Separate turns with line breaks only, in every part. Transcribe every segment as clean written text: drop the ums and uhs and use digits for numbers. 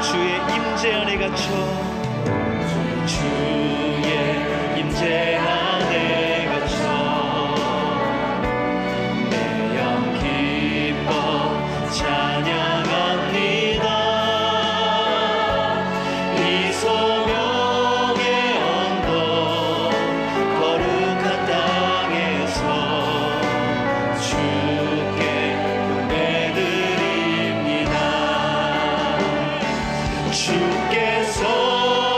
주의 임재 안에 갇혀 주의 임재 안에 갇혀 내 영 기뻐 찬양합니다. 이 소명의 언덕 거룩한 땅에서 주께 경배드립니다. 주께서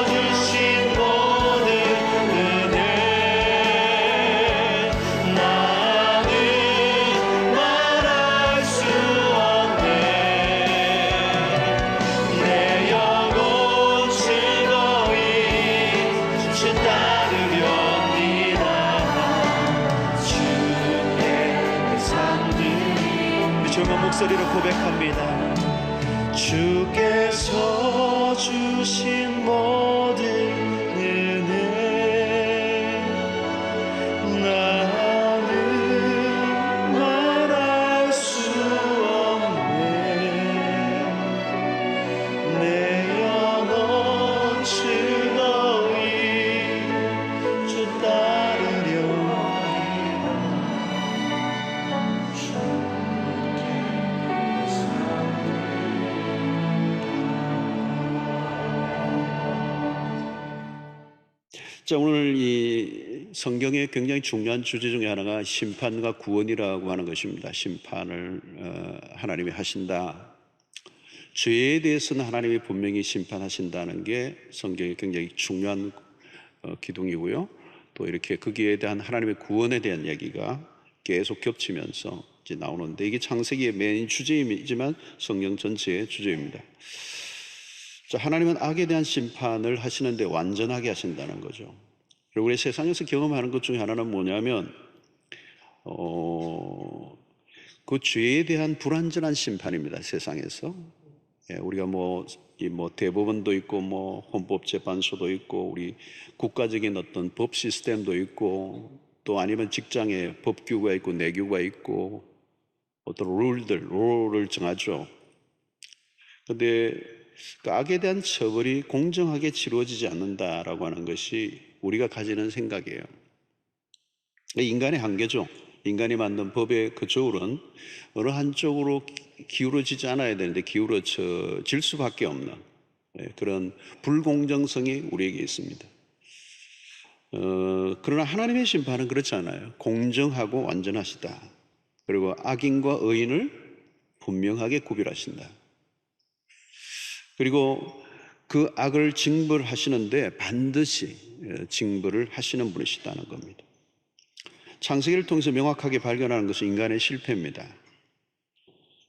주신 모든 은혜 나는 말할 수 없네. 내 영혼 즐거이 주 따르렵니다. 주의 상들 조용한 목소리로 고백합니다. 주께서 주신 모든 은혜 나는 말할 수 없네. 내 영혼 즐거이 주 따르렵니다. 자, 오늘 이 성경의 굉장히 중요한 주제 중에 하나가 심판과 구원이라고 하는 것입니다. 심판을 하나님이 하신다. 죄에 대해서는 하나님이 분명히 심판하신다는 게 성경의 굉장히 중요한 기둥이고요. 또 이렇게 거기에 대한 하나님의 구원에 대한 이야기가 계속 겹치면서 이제 나오는데, 이게 창세기의 메인 주제이지만 성경 전체의 주제입니다. 자, 하나님은 악에 대한 심판을 하시는데 완전하게 하신다는 거죠. 그리고 우리 세상에서 경험하는 것 중에 하나는 뭐냐면 그 죄에 대한 불완전한 심판입니다. 세상에서. 예, 우리가 뭐 대법원도 있고 뭐 헌법재판소도 있고 우리 국가적인 어떤 법 시스템도 있고 또 아니면 직장에 법규가 있고 내규가 있고 어떤 룰을 정하죠. 그런데 그 악에 대한 처벌이 공정하게 치루어지지 않는다라고 하는 것이 우리가 가지는 생각이에요. 인간의 한계죠. 인간이 만든 법의 그 저울은 어느 한쪽으로 기울어지지 않아야 되는데 기울어질 수밖에 없는 그런 불공정성이 우리에게 있습니다. 그러나 하나님의 심판은 그렇지 않아요. 공정하고 완전하시다. 그리고 악인과 의인을 분명하게 구별하신다. 그리고 그 악을 징벌하시는데 반드시 징벌을 하시는 분이시다는 겁니다. 창세기를 통해서 명확하게 발견하는 것은 인간의 실패입니다.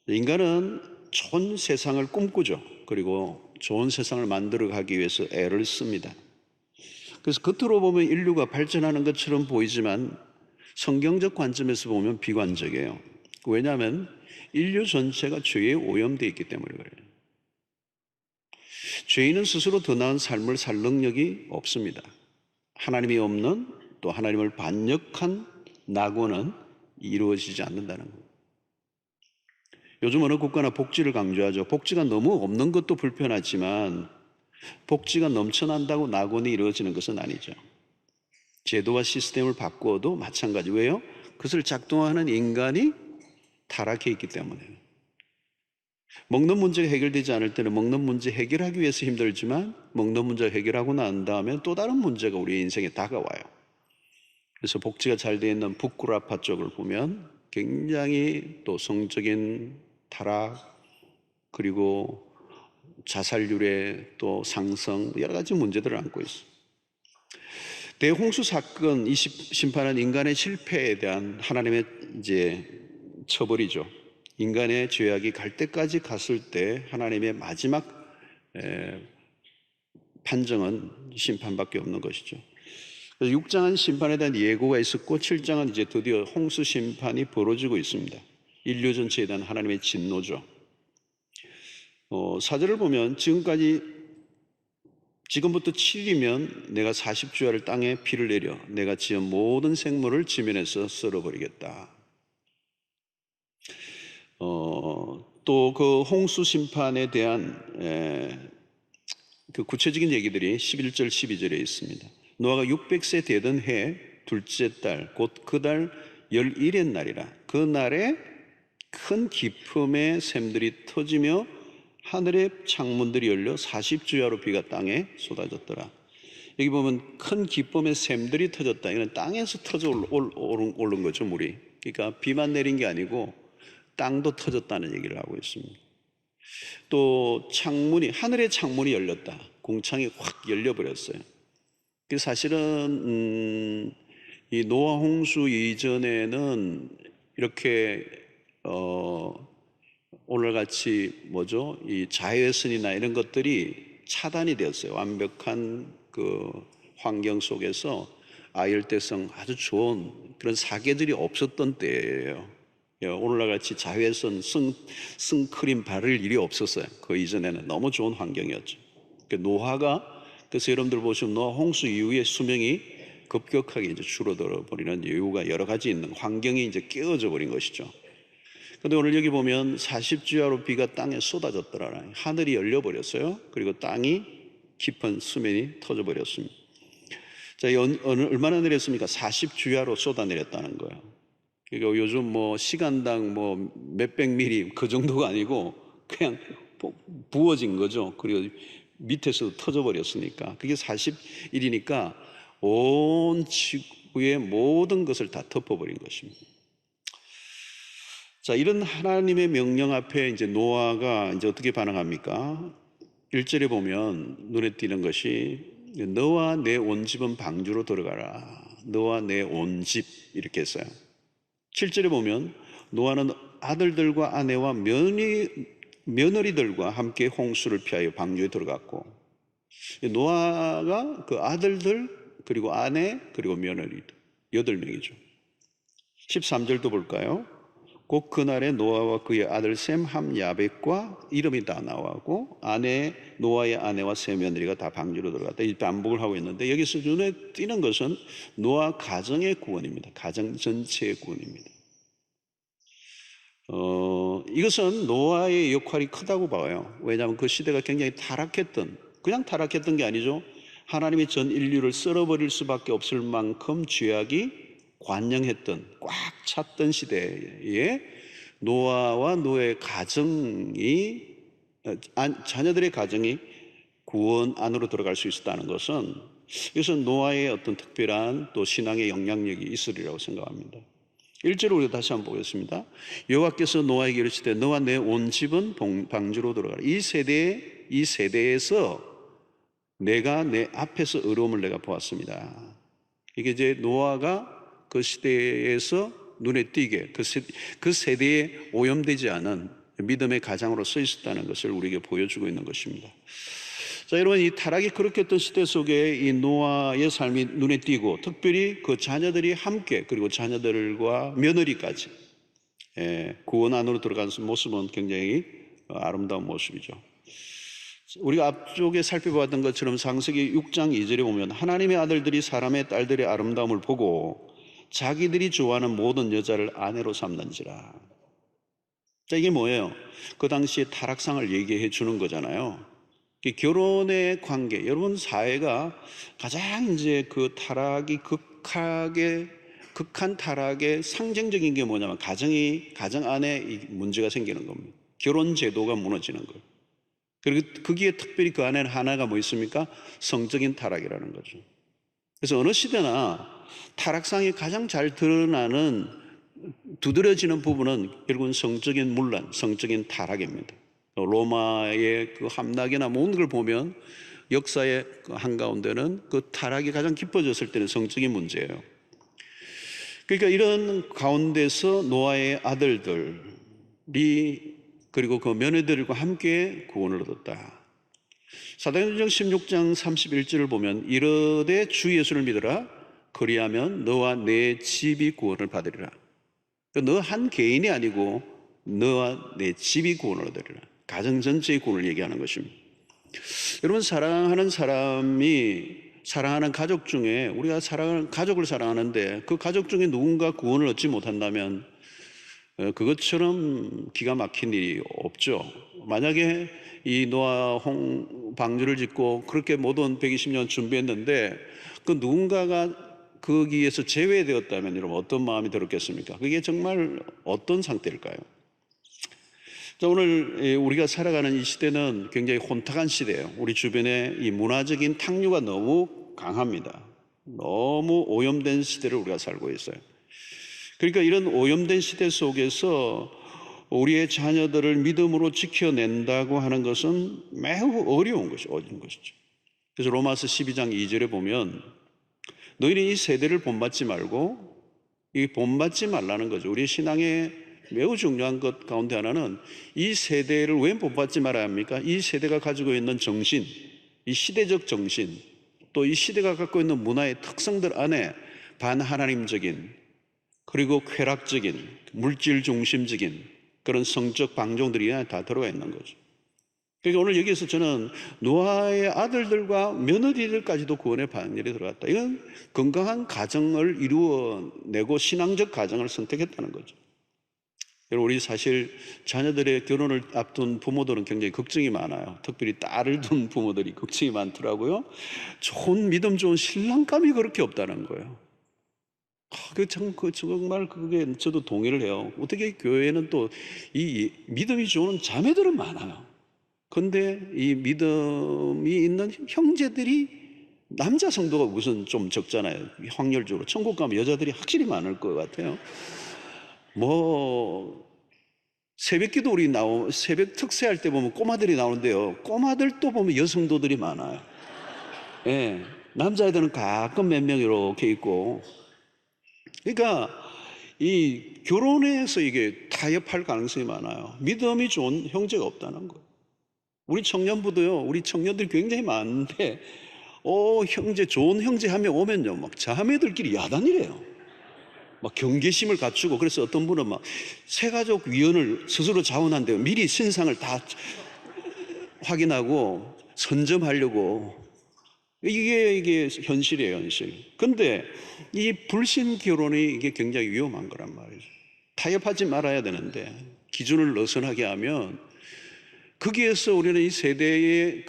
인간은 좋은 세상을 꿈꾸죠. 그리고 좋은 세상을 만들어가기 위해서 애를 씁니다. 그래서 겉으로 보면 인류가 발전하는 것처럼 보이지만 성경적 관점에서 보면 비관적이에요. 왜냐하면 인류 전체가 죄에 오염되어 있기 때문에 그래요. 죄인은 스스로 더 나은 삶을 살 능력이 없습니다. 하나님이 없는, 또 하나님을 반역한 낙원은 이루어지지 않는다는 겁니다. 요즘 어느 국가나 복지를 강조하죠. 복지가 너무 없는 것도 불편하지만 복지가 넘쳐난다고 낙원이 이루어지는 것은 아니죠. 제도와 시스템을 바꾸어도 마찬가지. 왜요? 그것을 작동하는 인간이 타락해 있기 때문에요. 먹는 문제가 해결되지 않을 때는 먹는 문제 해결하기 위해서 힘들지만 먹는 문제를 해결하고 난 다음에 또 다른 문제가 우리 인생에 다가와요. 그래서 복지가 잘 되어 있는 북구라파 쪽을 보면 굉장히 또 성적인 타락, 그리고 자살률의 또 상승, 여러 가지 문제들을 안고 있어요. 대홍수 사건, 이 심판은 인간의 실패에 대한 하나님의 이제 처벌이죠. 인간의 죄악이 갈 때까지 갔을 때 하나님의 마지막 판정은 심판밖에 없는 것이죠. 그래서 6장은 심판에 대한 예고가 있었고 7장은 이제 드디어 홍수 심판이 벌어지고 있습니다. 인류 전체에 대한 하나님의 진노죠. 4절을 보면 지금부터 7일이면 내가 40주야를 땅에 비를 내려 내가 지은 모든 생물을 지면에서 썰어버리겠다. 또 그 홍수 심판에 대한 그 구체적인 얘기들이 11절 12절에 있습니다. 노아가 600세 되던 해 둘째 달 곧 그 달 11의 날이라. 그 날에 큰 기품의 샘들이 터지며 하늘의 창문들이 열려 40주야로 비가 땅에 쏟아졌더라. 여기 보면 큰 기쁨의 샘들이 터졌다. 이건 땅에서 터져 오른 거죠, 물이. 그러니까 비만 내린 게 아니고 땅도 터졌다는 얘기를 하고 있습니다. 또 창문이, 하늘의 창문이 열렸다. 공창이 확 열려버렸어요. 사실은 이 노아 홍수 이전에는 이렇게 오늘같이 이 자외선이나 이런 것들이 차단이 되었어요. 완벽한 그 환경 속에서 아열대성 아주 좋은 그런 사계들이 없었던 때예요. 오늘날같이 자외선 선크림 바를 일이 없었어요. 그 이전에는 너무 좋은 환경이었죠. 노아가, 그래서 여러분들 보시면 노아 홍수 이후에 수명이 급격하게 이제 줄어들어 버리는 이유가 여러 가지 있는, 환경이 이제 깨어져 버린 것이죠. 그런데 오늘 여기 보면 40주야로 비가 땅에 쏟아졌더라. 하늘이 열려버렸어요. 그리고 땅이 깊은 수면이 터져버렸습니다. 자, 얼마나 내렸습니까? 40주야로 쏟아내렸다는 거예요. 그러니까 요즘 시간당 몇백 미리 그 정도가 아니고 그냥 부어진 거죠. 그리고 밑에서 터져버렸으니까. 그게 40일이니까 온 지구의 모든 것을 다 덮어버린 것입니다. 자, 이런 하나님의 명령 앞에 이제 노아가 이제 어떻게 반응합니까? 1절에 보면 눈에 띄는 것이 너와 내 온 집은 방주로 들어가라. 너와 내 온 집, 이렇게 했어요. 7절에 보면 노아는 아들들과 아내와 며느리들과 함께 홍수를 피하여 방주에 들어갔고, 노아가 그 아들들 그리고 아내 그리고 며느리 8명이죠. 13절도 볼까요? 곧 그날에 노아와 그의 아들 셈, 함, 야벳과 이름이 다 나와고 노아의 아내와 세 며느리가 다 방주로 들어갔다. 이 반복을 하고 있는데 여기서 눈에 띄는 것은 노아 가정의 구원입니다. 가정 전체의 구원입니다. 이것은 노아의 역할이 크다고 봐요. 왜냐하면 그 시대가 굉장히 그냥 타락했던 게 아니죠. 하나님이 전 인류를 썰어버릴 수밖에 없을 만큼 죄악이 관영했던, 꽉 찼던 시대에 노아와 노아의 자녀들의 가정이 구원 안으로 들어갈 수 있었다는 것은, 이것은 노아의 어떤 특별한 또 신앙의 영향력이 있으리라고 생각합니다. 1절을 우리가 다시 한번 보겠습니다. 여호와께서 노아에게 이르시되 너와 내 온 집은 방주로 들어가라. 이 세대에서 내가 내 앞에서 의로움을 내가 보았습니다. 이게 이제 노아가 그 시대에서 눈에 띄게 그 세대에 오염되지 않은 믿음의 가장으로 서 있었다는 것을 우리에게 보여주고 있는 것입니다. 자, 여러분, 이 타락이 그렇겠던 시대 속에 이 노아의 삶이 눈에 띄고, 특별히 그 자녀들이 함께, 그리고 자녀들과 며느리까지 구원 안으로 들어가는 모습은 굉장히 아름다운 모습이죠. 우리가 앞쪽에 살펴봤던 것처럼 창세기 6장 2절에 보면 하나님의 아들들이 사람의 딸들의 아름다움을 보고 자기들이 좋아하는 모든 여자를 아내로 삼는지라. 자, 이게 뭐예요? 그 당시에 타락상을 얘기해 주는 거잖아요. 결혼의 관계, 여러분 사회가 가장 이제 그 타락이 극한 타락의 상징적인 게 뭐냐면 가정 안에 문제가 생기는 겁니다. 결혼 제도가 무너지는 거예요. 그리고 거기에 특별히 그 안에는 하나가 뭐 있습니까? 성적인 타락이라는 거죠. 그래서 어느 시대나 타락상이 가장 잘 드러나는, 두드러지는 부분은 결국은 성적인 문란, 성적인 타락입니다. 로마의 그 함락이나 모든 걸 보면 역사의 그 한가운데는 그 타락이 가장 깊어졌을 때는 성적인 문제예요. 그러니까 이런 가운데서 노아의 아들들이 그리고 그 며느리들과 함께 구원을 얻었다. 사도행전 16장 31절을 보면 이르되 주 예수를 믿으라. 그리하면 너와 내 집이 구원을 받으리라. 너 한 개인이 아니고 너와 내 집이 구원을 얻으리라. 가정 전체의 구원을 얘기하는 것입니다. 여러분, 사랑하는 사람이 사랑하는 가족 중에, 우리가 사랑하는 가족을 사랑하는데 그 가족 중에 누군가 구원을 얻지 못한다면 그것처럼 기가 막힌 일이 없죠. 만약에 이 노아 방주를 짓고 그렇게 모든 120년 준비했는데 그 누군가가 거기에서 제외되었다면 여러분 어떤 마음이 들었겠습니까? 그게 정말 어떤 상태일까요? 자, 오늘 우리가 살아가는 이 시대는 굉장히 혼탁한 시대예요. 우리 주변에 이 문화적인 탕류가 너무 강합니다. 너무 오염된 시대를 우리가 살고 있어요. 그러니까 이런 오염된 시대 속에서 우리의 자녀들을 믿음으로 지켜낸다고 하는 것은 매우 어려운 것이죠. 그래서 로마서 12장 2절에 보면 너희는 이 세대를 본받지 말고 이 본받지 말라는 거죠. 우리 신앙의 매우 중요한 것 가운데 하나는 이 세대를 왜 본받지 말아야 합니까? 이 세대가 가지고 있는 정신, 이 시대적 정신, 또 이 시대가 갖고 있는 문화의 특성들 안에 반하나님적인 그리고 쾌락적인 물질 중심적인 그런 성적 방종들이 다 들어가 있는 거죠. 그러니까 오늘 여기에서 저는 노아의 아들들과 며느리들까지도 구원의 반열에 들어갔다. 이건 건강한 가정을 이루어내고 신앙적 가정을 선택했다는 거죠. 여러분, 우리 사실 자녀들의 결혼을 앞둔 부모들은 굉장히 걱정이 많아요. 특별히 딸을 둔 부모들이 걱정이 많더라고요. 좋은 믿음 좋은 신랑감이 그렇게 없다는 거예요. 정말 그게 저도 동의를 해요. 어떻게 교회에는 또 이 믿음이 좋은 자매들은 많아요. 근데 이 믿음이 있는 형제들이 남자 성도가 우선 좀 적잖아요. 확률적으로. 천국 가면 여자들이 확실히 많을 것 같아요. 새벽기도 새벽 특세할 때 보면 꼬마들이 나오는데요. 꼬마들도 보면 여성도들이 많아요. 예. 남자애들은 가끔 몇 명 이렇게 있고. 그러니까 이 결혼해서 이게 타협할 가능성이 많아요. 믿음이 좋은 형제가 없다는 거예요. 우리 청년부도요, 우리 청년들이 굉장히 많은데, 좋은 형제 한 명 오면요, 막 자매들끼리 야단이래요. 막 경계심을 갖추고, 그래서 어떤 분은 막 새가족 위원을 스스로 자원한대요. 미리 신상을 다 확인하고 선점하려고. 이게 현실이에요, 현실. 근데 이 불신 결혼이 이게 굉장히 위험한 거란 말이죠. 타협하지 말아야 되는데, 기준을 느슨하게 하면, 거기에서 우리는 이 세대의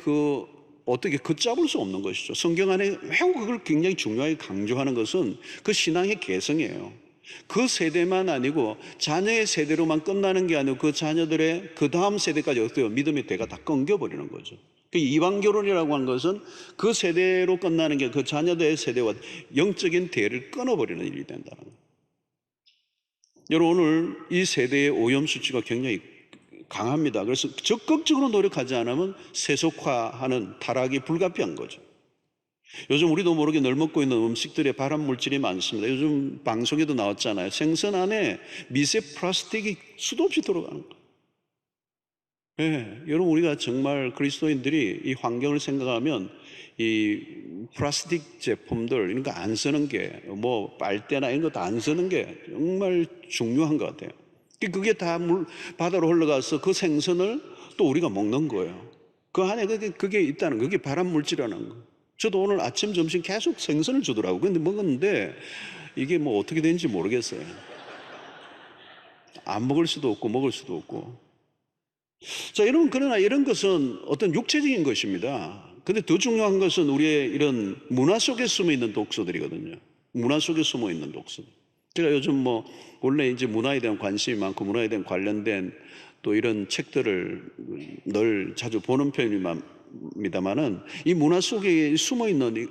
어떻게 걷잡을 수 없는 것이죠. 성경 안에 매우 그걸 굉장히 중요하게 강조하는 것은 그 신앙의 개성이에요. 그 세대만 아니고 자녀의 세대로만 끝나는 게 아니고 그 자녀들의 그 다음 세대까지 어때요? 믿음의 대가 다 끊겨버리는 거죠. 그 이방 결혼이라고 하는 것은 그 세대로 끝나는 게 그 자녀들의 세대와 영적인 대를 끊어버리는 일이 된다는 거예요. 여러분, 오늘 이 세대의 오염 수치가 굉장히 강합니다. 그래서 적극적으로 노력하지 않으면 세속화하는 타락이 불가피한 거죠. 요즘 우리도 모르게 널먹고 있는 음식들에 발암 물질이 많습니다. 요즘 방송에도 나왔잖아요. 생선 안에 미세 플라스틱이 수도 없이 들어가는 거예요. 네, 여러분, 우리가 정말 그리스도인들이 이 환경을 생각하면 이 플라스틱 제품들 이런 거 안 쓰는 게 빨대나 이런 거 다 안 쓰는 게 정말 중요한 것 같아요. 그게 다 바다로 흘러가서 그 생선을 또 우리가 먹는 거예요. 그 안에 그게 있다는 거, 그게 발암 물질이라는 거. 저도 오늘 아침 점심 계속 생선을 주더라고요. 근데 먹었는데 이게 어떻게 되는지 모르겠어요. 안 먹을 수도 없고 먹을 수도 없고. 자, 여러분, 그러나 이런 것은 어떤 육체적인 것입니다. 근데 더 중요한 것은 우리의 이런 문화 속에 숨어 있는 독소들이거든요. 문화 속에 숨어 있는 독소들. 제가 요즘 원래 이제 문화에 대한 관심이 많고 문화에 대한 관련된 또 이런 책들을 늘 자주 보는 편입니다만은 이 문화 속에 숨어 있는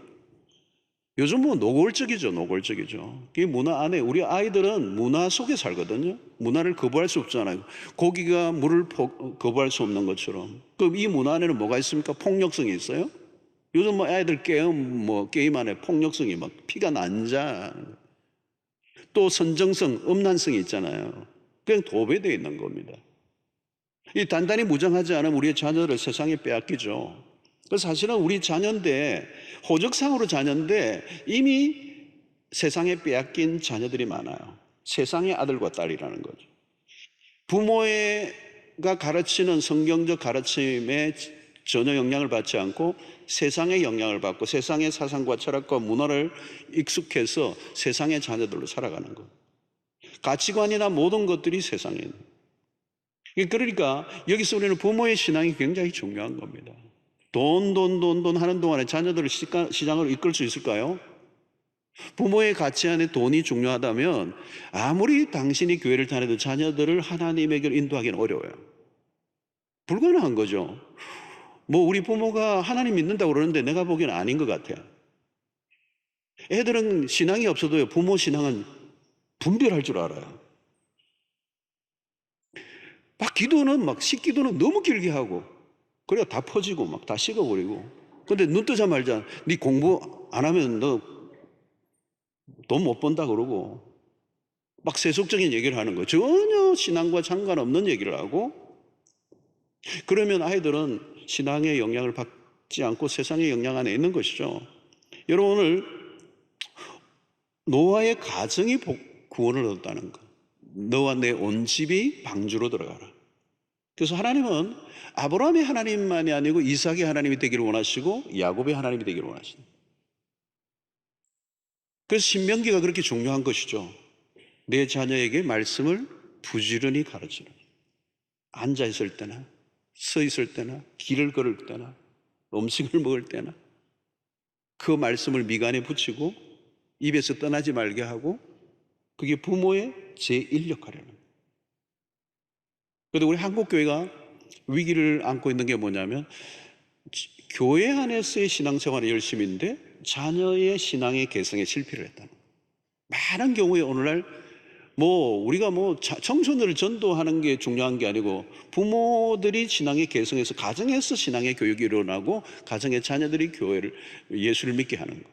요즘 노골적이죠. 이 문화 안에 우리 아이들은 문화 속에 살거든요. 문화를 거부할 수 없잖아요. 고기가 물을 거부할 수 없는 것처럼. 그럼 이 문화 안에는 뭐가 있습니까? 폭력성이 있어요. 요즘 아이들 게임 안에 폭력성이 막 피가 난자. 또 선정성, 음란성이 있잖아요. 그냥 도배되어 있는 겁니다. 이 단단히 무장하지 않으면 우리의 자녀를 세상에 빼앗기죠. 그래서 사실은 우리 자녀인데, 호적상으로 자녀인데 이미 세상에 빼앗긴 자녀들이 많아요. 세상의 아들과 딸이라는 거죠. 부모가 가르치는 성경적 가르침에 전혀 영향을 받지 않고 세상의 영향을 받고 세상의 사상과 철학과 문화를 익숙해서 세상의 자녀들로 살아가는 것. 가치관이나 모든 것들이 세상에 있는. 그러니까 여기서 우리는 부모의 신앙이 굉장히 중요한 겁니다. 돈 하는 동안에 자녀들을 시장으로 이끌 수 있을까요? 부모의 가치 안에 돈이 중요하다면 아무리 당신이 교회를 다녀도 자녀들을 하나님에게 인도하기는 어려워요. 불가능한 거죠. 뭐 우리 부모가 하나님 믿는다고 그러는데 내가 보기에는 아닌 것 같아요. 애들은 신앙이 없어도요, 부모 신앙은 분별할 줄 알아요. 막 기도는 막 식기도는 너무 길게 하고 그래야 다 퍼지고 막 다 식어버리고. 근데 눈 뜨자마자 네 공부 안 하면 너 돈 못 번다 그러고 막 세속적인 얘기를 하는 거, 전혀 신앙과 상관없는 얘기를 하고. 그러면 아이들은 신앙의 영향을 받지 않고 세상의 영향 안에 있는 것이죠. 여러분, 오늘 노아의 가정이 구원을 얻었다는 것, 너와 내 온 집이 방주로 들어가라. 그래서 하나님은 아브라함의 하나님만이 아니고 이삭의 하나님이 되기를 원하시고 야곱의 하나님이 되기를 원하십니다. 그래서 신명기가 그렇게 중요한 것이죠. 내 자녀에게 말씀을 부지런히 가르치라. 앉아 있을 때나 서 있을 때나 길을 걸을 때나 음식을 먹을 때나 그 말씀을 미간에 붙이고 입에서 떠나지 말게 하고, 그게 부모의 제1역할이라는 거예요. 그런데 우리 한국교회가 위기를 안고 있는 게 뭐냐면, 교회 안에서의 신앙생활은 열심인데 자녀의 신앙의 개성에 실패를 했다는 거예요. 많은 경우에 오늘날 우리가 청소년을 전도하는 게 중요한 게 아니고 부모들이 신앙의 개성에서 가정에서 신앙의 교육이 일어나고 가정의 자녀들이 예수를 믿게 하는 거.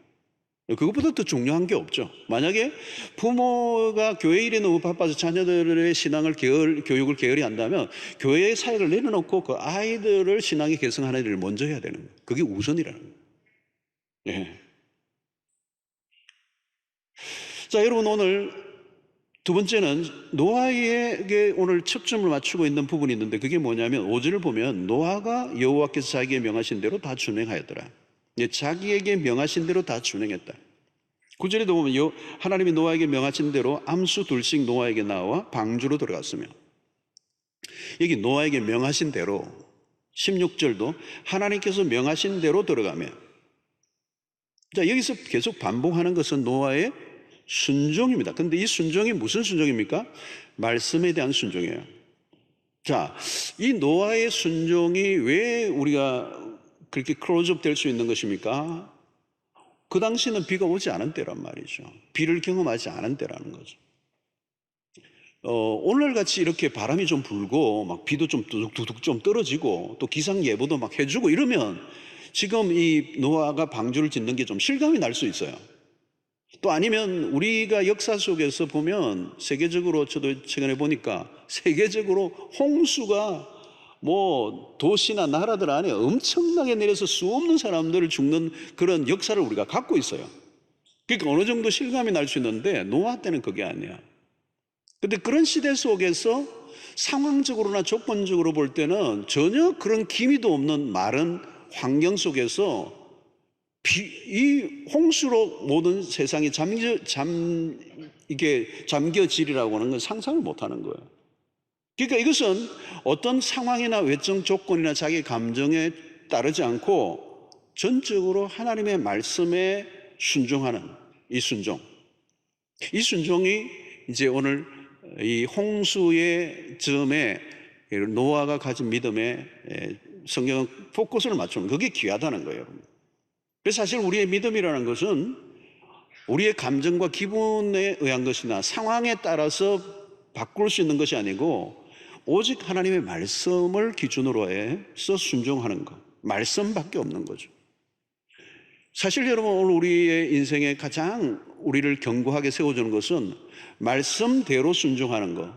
그것보다 더 중요한 게 없죠. 만약에 부모가 교회 일에 너무 바빠서 자녀들의 신앙을 교육을 게으리 한다면 교회의 사역을 내려놓고 그 아이들을 신앙의 개성하는 일을 먼저 해야 되는 거예요. 그게 우선이라는 거예요. 예. 자, 여러분, 오늘 두 번째는 노아에게 오늘 초점을 맞추고 있는 부분이 있는데, 그게 뭐냐면 5절을 보면 노아가 여호와께서 자기에게 명하신 대로 다 준행하였더라. 자기에게 명하신 대로 다 준행했다. 9절에도 보면 하나님이 노아에게 명하신 대로 암수 둘씩 노아에게 나와 방주로 들어갔으며, 여기 노아에게 명하신 대로 16절도 하나님께서 명하신 대로 들어가며. 자, 여기서 계속 반복하는 것은 노아의 순종입니다. 근데 이 순종이 무슨 순종입니까? 말씀에 대한 순종이에요. 자, 이 노아의 순종이 왜 우리가 그렇게 클로즈업 될 수 있는 것입니까? 그 당시는 비가 오지 않은 때란 말이죠. 비를 경험하지 않은 때라는 거죠. 오늘같이 이렇게 바람이 좀 불고 막 비도 좀 두둑두둑 좀 떨어지고 또 기상 예보도 막 해주고 이러면 지금 이 노아가 방주를 짓는 게 좀 실감이 날 수 있어요. 또 아니면 우리가 역사 속에서 보면 세계적으로, 저도 최근에 보니까 세계적으로 홍수가 도시나 나라들 안에 엄청나게 내려서 수 없는 사람들을 죽는 그런 역사를 우리가 갖고 있어요. 그러니까 어느 정도 실감이 날 수 있는데 노아 때는 그게 아니야. 근데 그런 시대 속에서 상황적으로나 조건적으로 볼 때는 전혀 그런 기미도 없는 마른 환경 속에서 이 홍수로 모든 세상이 잠겨지리라고 하는 건 상상을 못 하는 거예요. 그러니까 이것은 어떤 상황이나 외적 조건이나 자기 감정에 따르지 않고 전적으로 하나님의 말씀에 순종하는 이 순종이 이제 오늘 이 홍수의 점에 노아가 가진 믿음에 성경은 포커스를 맞추는, 그게 귀하다는 거예요. 그래서 사실 우리의 믿음이라는 것은 우리의 감정과 기분에 의한 것이나 상황에 따라서 바꿀 수 있는 것이 아니고 오직 하나님의 말씀을 기준으로 해서 순종하는 것, 말씀밖에 없는 거죠. 사실 여러분, 오늘 우리의 인생에 가장 우리를 견고하게 세워주는 것은 말씀대로 순종하는 것.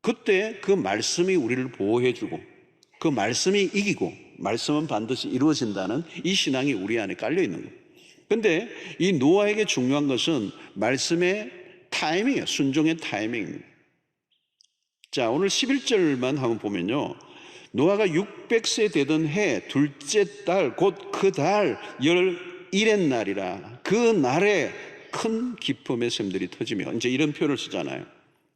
그때 그 말씀이 우리를 보호해주고 그 말씀이 이기고 말씀은 반드시 이루어진다는 이 신앙이 우리 안에 깔려 있는 거예요. 그런데 이 노아에게 중요한 것은 말씀의 타이밍이에요. 순종의 타이밍입니다. 자, 오늘 11절만 한번 보면요, 노아가 600세 되던 해 둘째 달 곧 그 달 11의 날이라 그 날에 큰 기쁨의 샘들이 터지며, 이제 이런 표현을 쓰잖아요.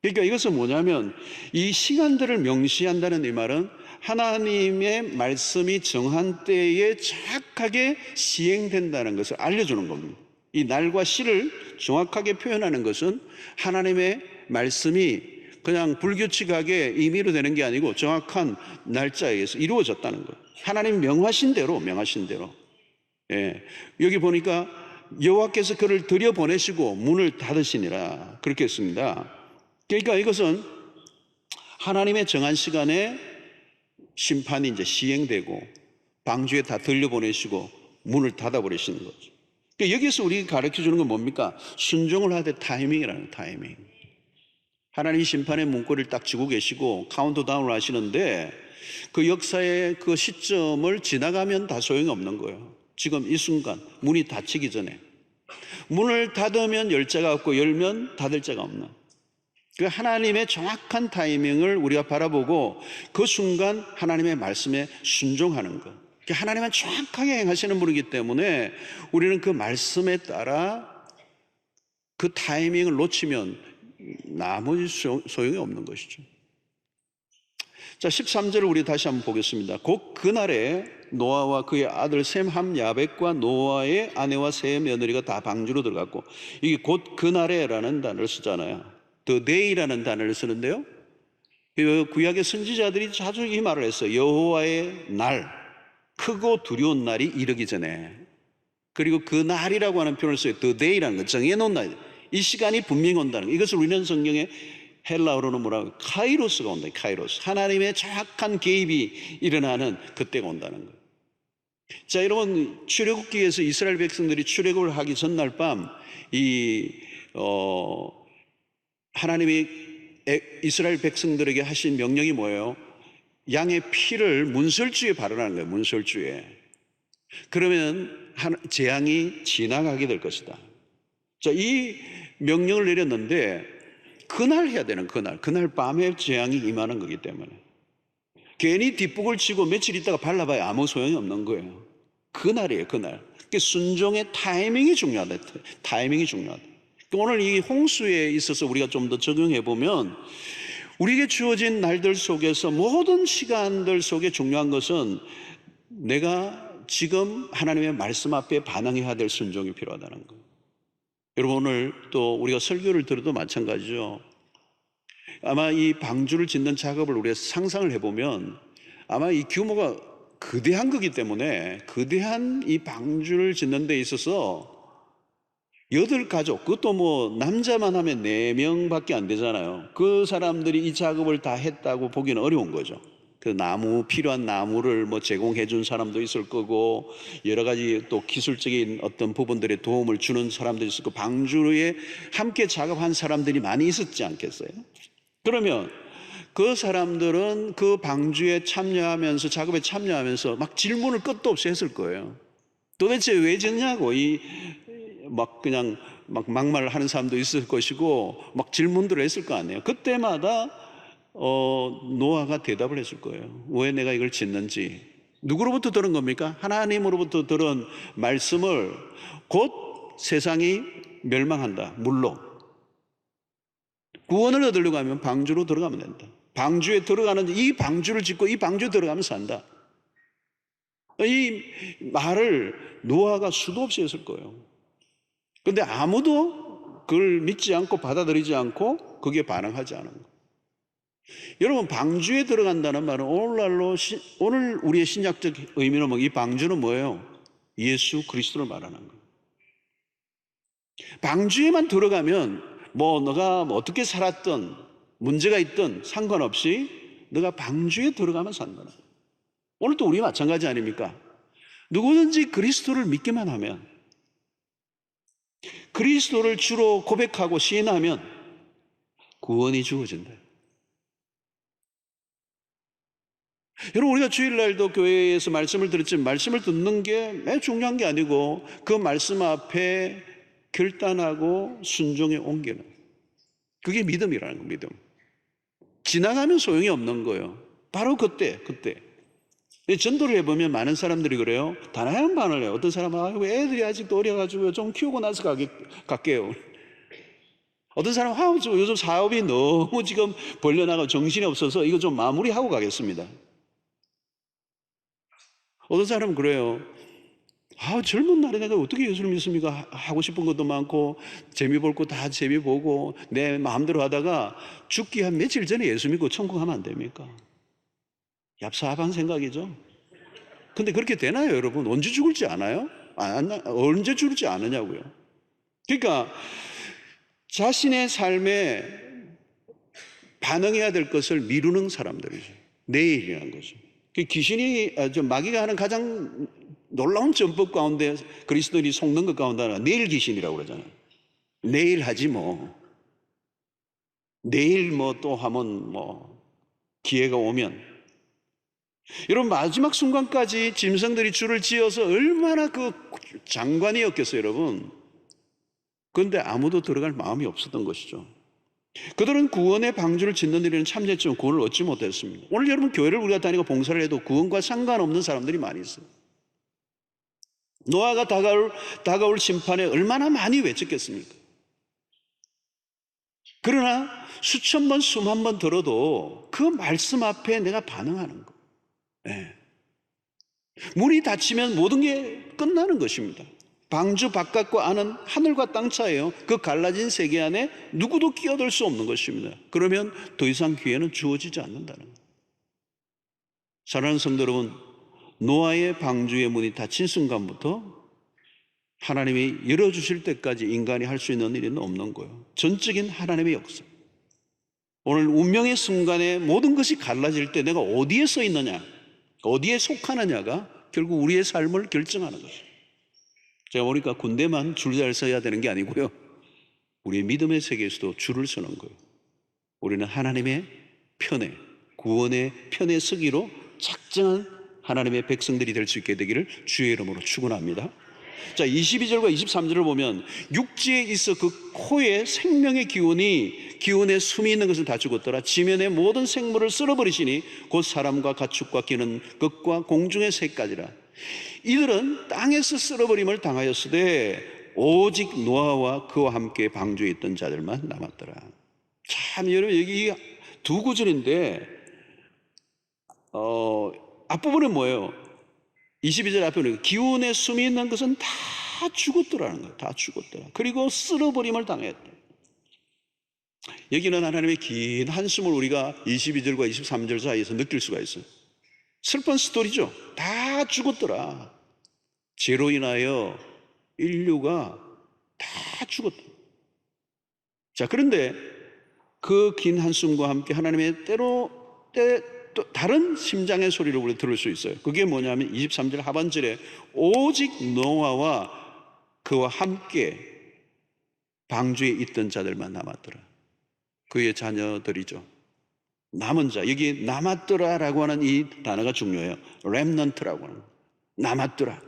그러니까 이것은 뭐냐면 이 시간들을 명시한다는 이 말은 하나님의 말씀이 정한 때에 정확하게 시행된다는 것을 알려주는 겁니다. 이 날과 시를 정확하게 표현하는 것은 하나님의 말씀이 그냥 불규칙하게 임의로 되는 게 아니고 정확한 날짜에 의해서 이루어졌다는 거예요. 하나님 명하신 대로. 예. 여기 보니까 여호와께서 그를 들여보내시고 문을 닫으시니라 그렇게 했습니다. 그러니까 이것은 하나님의 정한 시간에 심판이 이제 시행되고 방주에 다 들려보내시고 문을 닫아버리시는 거죠. 그러니까 여기서 우리가 가르쳐 주는 건 뭡니까? 순종을 하되 타이밍이라는 거예요. 타이밍. 하나님이 심판의 문고리를 딱 쥐고 계시고 카운트다운을 하시는데 그 역사의 그 시점을 지나가면 다 소용이 없는 거예요. 지금 이 순간 문이 닫히기 전에 문을 닫으면 열 자가 없고 열면 닫을 자가 없는 그 하나님의 정확한 타이밍을 우리가 바라보고 그 순간 하나님의 말씀에 순종하는 것. 하나님은 정확하게 행하시는 분이기 때문에 우리는 그 말씀에 따라 그 타이밍을 놓치면 나머지 소용이 없는 것이죠. 자, 13절을 우리 다시 한번 보겠습니다. 곧 그날에 노아와 그의 아들 셈, 함, 야벳과 노아의 아내와 세 며느리가 다 방주로 들어갔고, 이게 곧 그날에라는 단어를 쓰잖아요. The day라는 단어를 쓰는데요, 구약의 선지자들이 자주 이 말을 했어요. 여호와의 날, 크고 두려운 날이 이르기 전에. 그리고 그 날이라고 하는 표현을 써요. The day라는 거, 정해놓은 날, 이 시간이 분명히 온다는 거. 이것을 우리는 성경에 헬라어로는 뭐라고? 카이로스가 온다. 카이로스. 하나님의 정확한 개입이 일어나는 그때가 온다는 거예요. 자, 여러분, 출애굽기에서 이스라엘 백성들이 출애굽을 하기 전날 밤 하나님이 이스라엘 백성들에게 하신 명령이 뭐예요? 양의 피를 문설주에 바르라는 거예요. 문설주에. 그러면 재앙이 지나가게 될 것이다. 자, 이 명령을 내렸는데 그날 해야 되는 그날 밤에 재앙이 임하는 거기 때문에 괜히 뒷북을 치고 며칠 있다가 발라봐야 아무 소용이 없는 거예요. 그날이에요. 그날. 그러니까 순종의 타이밍이 중요하다. 타이밍이 중요하다. 오늘 이 홍수에 있어서 우리가 좀 더 적용해 보면 우리에게 주어진 날들 속에서 모든 시간들 속에 중요한 것은 내가 지금 하나님의 말씀 앞에 반응해야 될 순종이 필요하다는 거예요. 여러분, 오늘 또 우리가 설교를 들어도 마찬가지죠. 아마 이 방주를 짓는 작업을 우리가 상상을 해보면 아마 이 규모가 거대한 거기 때문에 거대한 이 방주를 짓는 데 있어서 8가족, 그것도 뭐 남자만 하면 4명밖에 안 되잖아요. 그 사람들이 이 작업을 다 했다고 보기는 어려운 거죠. 그 필요한 나무를 뭐 제공해 준 사람도 있을 거고, 여러 가지 또 기술적인 어떤 부분들의 도움을 주는 사람도 있을 거고, 방주에 함께 작업한 사람들이 많이 있었지 않겠어요? 그러면 그 사람들은 그 방주에 참여하면서, 작업에 참여하면서 막 질문을 끝도 없이 했을 거예요. 도대체 왜 짓냐고, 그냥 막말을 하는 사람도 있을 것이고, 막 질문들을 했을 거 아니에요. 그때마다 노아가 대답을 했을 거예요. 왜 내가 이걸 짓는지. 누구로부터 들은 겁니까? 하나님으로부터 들은 말씀을 곧 세상이 멸망한다. 물로. 구원을 얻으려고 하면 방주로 들어가면 된다. 방주에 들어가는, 이 방주를 짓고 이 방주에 들어가면 산다. 이 말을 노아가 수도 없이 했을 거예요. 근데 아무도 그걸 믿지 않고 받아들이지 않고 거기에 반응하지 않은 거예요. 여러분, 방주에 들어간다는 말은 오늘 우리의 신약적 의미로 이 방주는 뭐예요? 예수 그리스도를 말하는 거예요. 방주에만 들어가면 너가 어떻게 살았든 문제가 있든 상관없이 너가 방주에 들어가면 산다는 거예요. 오늘도 우리 마찬가지 아닙니까? 누구든지 그리스도를 믿기만 하면, 그리스도를 주로 고백하고 시인하면 구원이 주어진다. 여러분, 우리가 주일날도 교회에서 말씀을 들었지만 말씀을 듣는 게 매우 중요한 게 아니고 그 말씀 앞에 결단하고 순종에 옮기는, 그게 믿음이라는 거예요. 믿음. 지나가면 소용이 없는 거예요. 바로 그때 전도를 해보면 많은 사람들이 그래요. 다양한 반응을 해요. 어떤 사람은 왜 애들이 아직도 어려가지고 좀 키우고 나서 갈게요. 어떤 사람은 요즘 사업이 너무 지금 벌려나가고 정신이 없어서 이거 좀 마무리하고 가겠습니다. 어떤 사람은 그래요. 젊은 날에 내가 어떻게 예수를 믿습니까? 하고 싶은 것도 많고 재미 볼 거 다 재미 보고 내 마음대로 하다가 죽기 한 며칠 전에 예수 믿고 천국 가면 안 됩니까? 얍삽한 생각이죠. 근데 그렇게 되나요, 여러분? 언제 죽을지 아나요? 언제 죽을지 아느냐고요. 그러니까 자신의 삶에 반응해야 될 것을 미루는 사람들이죠. 내일이라는 거죠. 마귀가 하는 가장 놀라운 전법 가운데 그리스도인이 속는 것 가운데 하나가 내일 귀신이라고 그러잖아요. 내일 하지 뭐. 내일 뭐 또 하면 기회가 오면. 여러분, 마지막 순간까지 짐승들이 줄을 지어서 얼마나 그 장관이었겠어요, 여러분. 그런데 아무도 들어갈 마음이 없었던 것이죠. 그들은 구원의 방주를 짓는 일에는 참여했지만 구원을 얻지 못했습니다. 오늘 여러분, 교회를 우리가 다니고 봉사를 해도 구원과 상관없는 사람들이 많이 있어요. 노아가 다가올 심판에 얼마나 많이 외쳤겠습니까? 그러나 수천 번, 수만 번 들어도 그 말씀 앞에 내가 반응하는 거. 네. 문이 닫히면 모든 게 끝나는 것입니다. 방주 바깥과 안은 하늘과 땅 차이에요. 그 갈라진 세계 안에 누구도 끼어들 수 없는 것입니다. 그러면 더 이상 기회는 주어지지 않는다는 거예요. 사랑하는 성도 여러분, 노아의 방주의 문이 닫힌 순간부터 하나님이 열어주실 때까지 인간이 할 수 있는 일은 없는 거예요. 전적인 하나님의 역사. 오늘 운명의 순간에 모든 것이 갈라질 때 내가 어디에 서 있느냐, 어디에 속하느냐가 결국 우리의 삶을 결정하는 것이에요. 제가 보니까 군대만 줄 잘 서야 되는 게 아니고요, 우리의 믿음의 세계에서도 줄을 서는 거예요. 우리는 하나님의 편에, 구원의 편에 서기로 작정한 하나님의 백성들이 될 수 있게 되기를 주의 이름으로 축원합니다. 자, 22절과 23절을 보면 육지에 있어 그 코에 생명의 기운에 숨이 있는 것은 다 죽었더라. 지면의 모든 생물을 쓸어버리시니 곧 사람과 가축과 기는 것과 공중의 새까지라. 이들은 땅에서 쓸어버림을 당하였으되 오직 노아와 그와 함께 방주에 있던 자들만 남았더라. 참, 여러분, 여기 두 구절인데 앞부분은 뭐예요? 22절 앞에는 기운에 숨이 있는 것은 다 죽었더라는 거예요. 다 죽었더라. 그리고 쓸어버림을 당했다. 여기는 하나님의 긴 한숨을 우리가 22절과 23절 사이에서 느낄 수가 있어요. 슬픈 스토리죠. 다 죽었더라. 죄로 인하여 인류가 다 죽었다. 자, 그런데 그 긴 한숨과 함께 하나님의 또 다른 심장의 소리를 우리 들을 수 있어요. 그게 뭐냐면 23절 하반절에 오직 노아와 그와 함께 방주에 있던 자들만 남았더라. 그의 자녀들이죠. 남은 자, 여기 남았더라라고 하는 이 단어가 중요해요. 렘넌트라고 하는, 남았더라.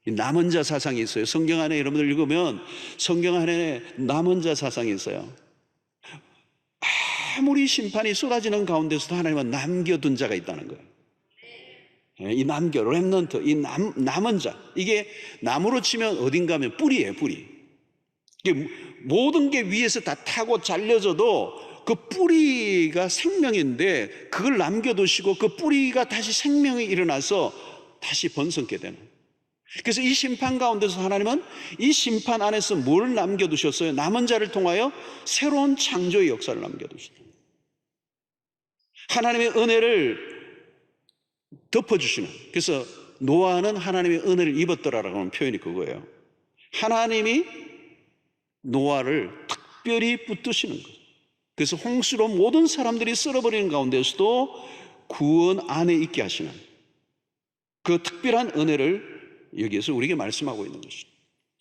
이 남은 자 사상이 있어요. 성경 안에 여러분들 읽으면 성경 안에 남은 자 사상이 있어요. 아무리 심판이 쏟아지는 가운데서도 하나님은 남겨둔 자가 있다는 거예요. 이 렘넌트, 이 남은 자. 이게 나무로 치면 어딘가 하면 뿌리예요, 뿌리. 이게 모든 게 위에서 다 타고 잘려져도 그 뿌리가 생명인데 그걸 남겨두시고 그 뿌리가 다시 생명이 일어나서 다시 번성게 되는. 그래서 이 심판 가운데서 하나님은 이 심판 안에서 뭘 남겨두셨어요? 남은 자를 통하여 새로운 창조의 역사를 남겨두셨어요. 하나님의 은혜를 덮어주시는. 그래서 노아는 하나님의 은혜를 입었더라라고 하는 표현이 그거예요. 하나님이 노아를 특별히 붙드시는 거예요. 그래서 홍수로 모든 사람들이 쓸어버리는 가운데서도 구원 안에 있게 하시는 그 특별한 은혜를 여기에서 우리에게 말씀하고 있는 것이죠.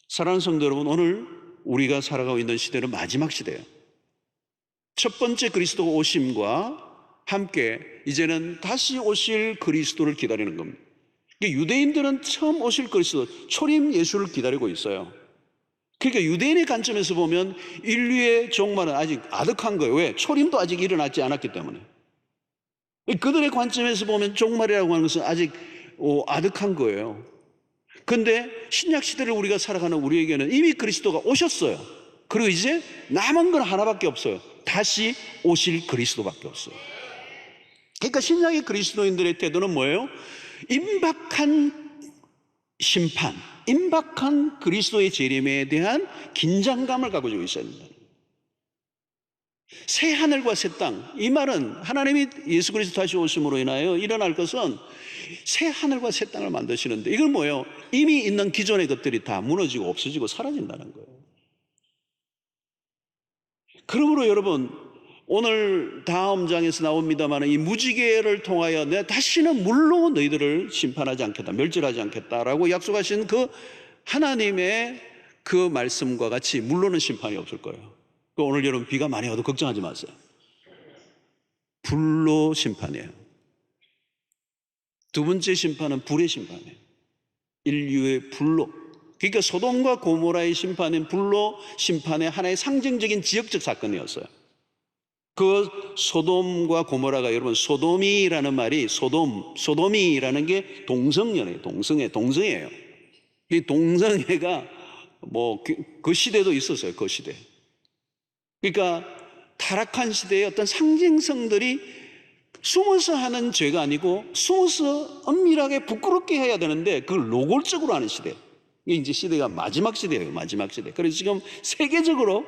사랑하는 성도 여러분, 오늘 우리가 살아가고 있는 시대는 마지막 시대예요. 첫 번째 그리스도 오심과 함께 이제는 다시 오실 그리스도를 기다리는 겁니다. 유대인들은 처음 오실 그리스도, 초림 예수를 기다리고 있어요. 그러니까 유대인의 관점에서 보면 인류의 종말은 아직 아득한 거예요. 왜? 초림도 아직 일어나지 않았기 때문에. 그들의 관점에서 보면 종말이라고 하는 것은 아직 아득한 거예요. 근데 신약 시대를 우리가 살아가는 우리에게는 이미 그리스도가 오셨어요. 그리고 이제 남은 건 하나밖에 없어요. 다시 오실 그리스도밖에 없어요. 그러니까 신약의 그리스도인들의 태도는 뭐예요? 임박한 심판, 임박한 그리스도의 재림에 대한 긴장감을 가지고 있어야 된다. 새 하늘과 새 땅, 이 말은 하나님이 예수 그리스도 다시 오심으로 인하여 일어날 것은 새 하늘과 새 땅을 만드시는데, 이건 뭐예요? 이미 있는 기존의 것들이 다 무너지고 없어지고 사라진다는 거예요. 그러므로 여러분, 오늘 다음 장에서 나옵니다만 이 무지개를 통하여 내가 다시는 물로 너희들을 심판하지 않겠다, 멸절하지 않겠다라고 약속하신 그 하나님의 그 말씀과 같이 물로는 심판이 없을 거예요. 오늘 여러분 비가 많이 와도 걱정하지 마세요. 불로 심판이에요. 두 번째 심판은 불의 심판이에요. 인류의 불로. 그러니까 소돔과 고모라의 심판은 불로 심판의 하나의 상징적인 지역적 사건이었어요. 그 소돔과 고모라가, 여러분 소돔이라는 말이 소돔이라는 게 동성애예요. 동성애예요. 이 동성애가 뭐 그 시대도 있었어요. 그 시대. 그러니까 타락한 시대의 어떤 상징성들이 숨어서 하는 죄가 아니고 숨어서 엄밀하게 부끄럽게 해야 되는데 그걸 노골적으로 하는 시대. 이게 이제 시대가 마지막 시대예요. 마지막 시대. 그래서 지금 세계적으로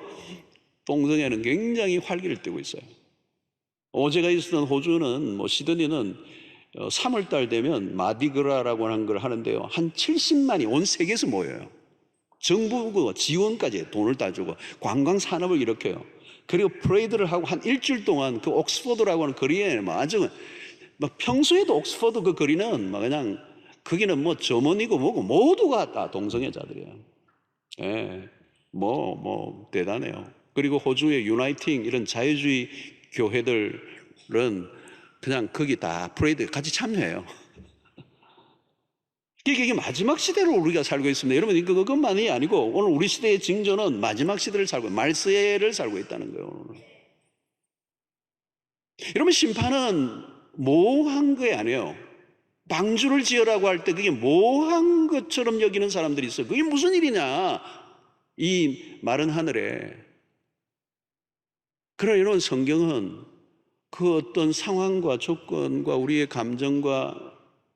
동성애는 굉장히 활기를 띠고 있어요. 어제가 있었던 호주는, 뭐 시드니는 3월달 되면 마디그라라고 하는 걸 하는데요, 한 70만이 온 세계에서 모여요. 정부 지원까지 돈을 다 주고 관광 산업을 일으켜요. 그리고 프레이드를 하고 한 일주일 동안 그 옥스퍼드라고 하는 거리에 아주 평소에도 옥스퍼드 그 거리는 그냥 거기는 뭐 점원이고 뭐고 모두가 다 동성애자들이에요. 예, 뭐 대단해요. 그리고 호주의 유나이팅 이런 자유주의 교회들은 그냥 거기 다 프레이드 같이 참여해요. 이게 마지막 시대를 우리가 살고 있습니다. 여러분, 그것만이 아니고 오늘 우리 시대의 징조는 마지막 시대를 살고, 말세를 살고 있다는 거예요. 오늘. 여러분, 심판은 모호한 게 아니에요. 방주를 지으라고 할 때 그게 모호한 것처럼 여기는 사람들이 있어요. 그게 무슨 일이냐, 이 마른 하늘에. 그러나 여러분, 성경은 그 어떤 상황과 조건과 우리의 감정과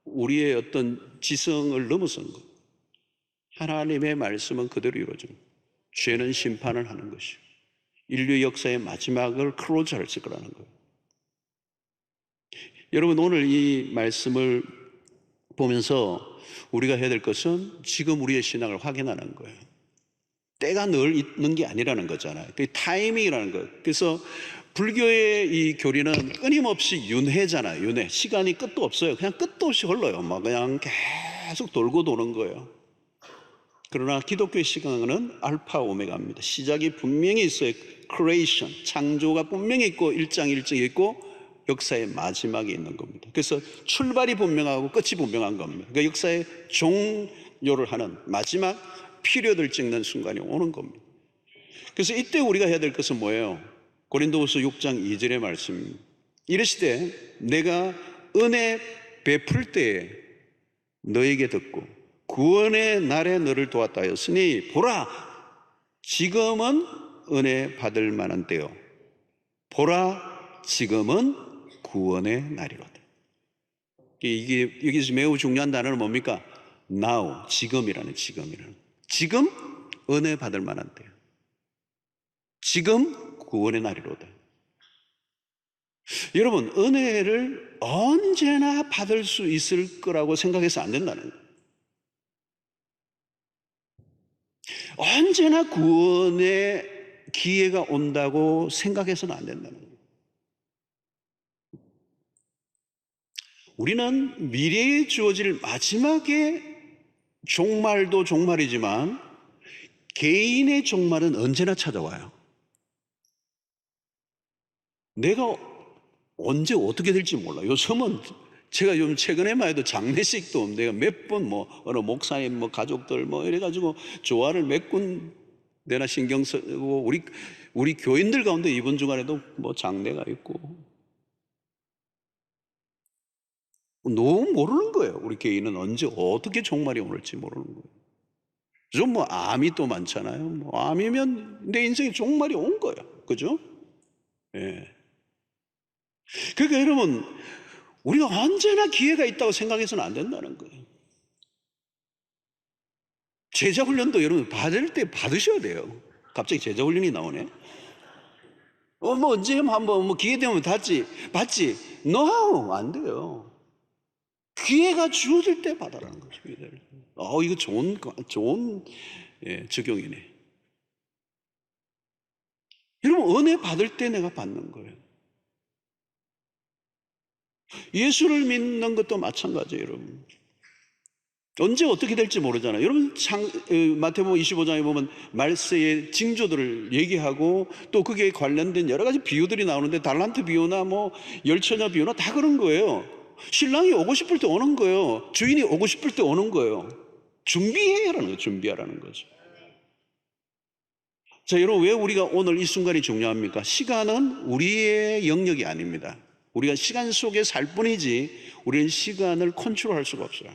우리의 어떤 지성을 넘어선 것. 하나님의 말씀은 그대로 이루어집니다. 죄는 심판을 하는 것이요, 인류 역사의 마지막을 클로즈할 거라는 거예요. 여러분, 오늘 이 말씀을 보면서 우리가 해야 될 것은 지금 우리의 신앙을 확인하는 거예요. 때가 늘 있는 게 아니라는 거잖아요. 그 타이밍이라는 거예요. 그래서 불교의 이 교리는 끊임없이 윤회잖아요. 윤회. 시간이 끝도 없어요. 그냥 끝도 없이 흘러요. 그냥 계속 돌고 도는 거예요. 그러나 기독교의 시간은 알파 오메가입니다. 시작이 분명히 있어요. 크리에이션, 창조가 분명히 있고 일장일정이 있고 역사의 마지막이 있는 겁니다. 그래서 출발이 분명하고 끝이 분명한 겁니다. 그러니까 역사의 종료를 하는 마지막 피리어드를 찍는 순간이 오는 겁니다. 그래서 이때 우리가 해야 될 것은 뭐예요? 고린도후서 6장 2절의 말씀입니다. 이르시되 내가 은혜 베풀 때에 너에게 듣고 구원의 날에 너를 도왔다 하였으니 보라, 지금은 은혜 받을 만한 때요, 보라, 지금은 구원의 날이로다. 이게 여기서 매우 중요한 단어는 뭡니까? Now, 지금이라는. 지금 은혜 받을 만한 때요, 지금 구원의 날이로다. 여러분, 은혜를 언제나 받을 수 있을 거라고 생각해서 안 된다는 거예요. 언제나 구원의 기회가 온다고 생각해서는 안 된다는 거예요. 우리는 미래에 주어질 마지막의 종말도 종말이지만 개인의 종말은 언제나 찾아와요. 내가 언제 어떻게 될지 몰라. 요즘은 제가 요즘 최근에만 해도 장례식도 내가 몇 번 어느 목사님 가족들 이래가지고 조화를 몇 군데나 신경 쓰고 우리 교인들 가운데 이번 주간에도 장례가 있고 너무 모르는 거예요. 우리 개인은 언제 어떻게 종말이 오는지 모르는 거예요. 좀 뭐 암이 또 많잖아요. 뭐 암이면 내 인생에 종말이 온 거예요. 그죠? 예. 그러니까 여러분, 우리가 언제나 기회가 있다고 생각해서는 안 된다는 거예요. 제자 훈련도 여러분 받을 때 받으셔야 돼요. 갑자기 제자 훈련이 나오네. 뭐 언제 한번 뭐 기회 되면 받지. No, 안 돼요. 기회가 주어질 때 받아라는 거죠. 이거 좋은 적용이네. 여러분, 은혜 받을 때 내가 받는 거예요. 예수를 믿는 것도 마찬가지예요, 여러분. 언제 어떻게 될지 모르잖아요. 여러분, 마태복음 25장에 보면 말세의 징조들을 얘기하고 또 그게 관련된 여러 가지 비유들이 나오는데 달란트 비유나 뭐 열처녀 비유나 다 그런 거예요. 신랑이 오고 싶을 때 오는 거예요. 주인이 오고 싶을 때 오는 거예요. 준비하라는 거예요. 준비하라는 거죠. 자, 여러분, 왜 우리가 오늘 이 순간이 중요합니까? 시간은 우리의 영역이 아닙니다. 우리가 시간 속에 살 뿐이지 우리는 시간을 컨트롤할 수가 없어요.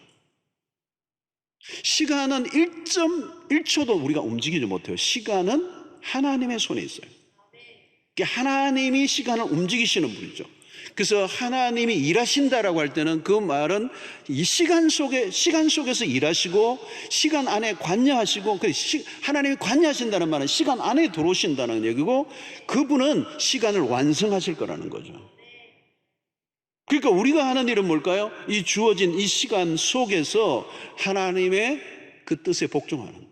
시간은 1.1초도 우리가 움직이지 못해요. 시간은 하나님의 손에 있어요. 하나님이 시간을 움직이시는 분이죠. 그래서 하나님이 일하신다라고 할 때는 그 말은 이 시간 속에서 일하시고 시간 안에 관여하시고, 하나님이 관여하신다는 말은 시간 안에 들어오신다는 얘기고, 그분은 시간을 완성하실 거라는 거죠. 그러니까 우리가 하는 일은 뭘까요? 이 주어진 이 시간 속에서 하나님의 그 뜻에 복종하는.